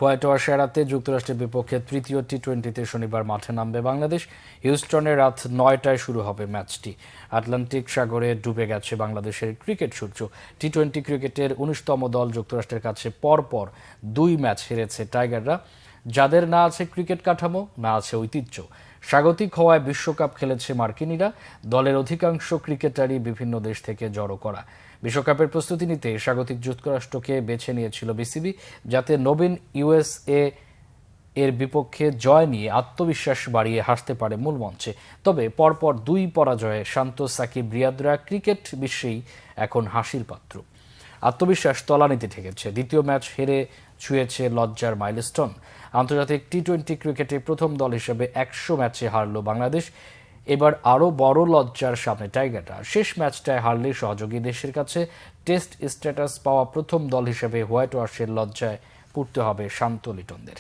White wash এড়াতে যুক্তরাষ্ট্রের বিপক্ষে তৃতীয় টি-20তে শনিবার মাঠে নামবে বাংলাদেশ। হিউস্টনে রাত ৯টায় শুরু হবে ম্যাচটি। আটলান্টিক সাগরে ডুবে গেছে বাংলাদেশের ক্রিকেট সূর্য। টি-20 ক্রিকেটের ১৯তম দল যুক্তরাষ্ট্রের কাছে পরপর ২ ম্যাচ হেরেছে টাইগাররা, যাদের না আছে ক্রিকেট কাঠামো, না আছে ঐতিহ্য। স্বাগতিক হওয়ায় বিশ্বকাপ খেলেছে মার্কিনিরা। দলের অধিকাংশ ক্রিকেটারই বিভিন্ন দেশ থেকে জড়ো করা। বিশ্বকাপের প্রস্তুতি নিতে স্বাগতিক যুক্তরাষ্ট্রকে বেছে নিয়েছিল বিসিবি, যাতে নবীন ইউএসএ এর বিপক্ষে জয় নিয়ে আত্মবিশ্বাস বাড়িয়ে হাসতে পারে মূল মঞ্চে। তবে পরপর ২ পরাজয়ে শান্ত সাকিব রিয়াদরা ক্রিকেট বিশ্বেই এখন হাসির পাত্র। আত্মবিশ্বাস তলানিতে ঠেকেছে। দ্বিতীয় ম্যাচ হেরে ছুঁয়েছে লজ্জার মাইলস্টোন। আন্তর্জাতিক টি-20 ক্রিকেটে প্রথম দল হিসেবে ১০০ ম্যাচে হারল বাংলাদেশ। এবার আরও বড় লজ্জার সামনে টাইগাররা। শেষ ম্যাচটায় হারলে সহযোগী দেশের কাছে টেস্ট স্ট্যাটাস পাওয়া প্রথম দল হিসেবে হোয়াইট ওয়াশের লজ্জায় পড়তে হবে শান্ত লিটনদের।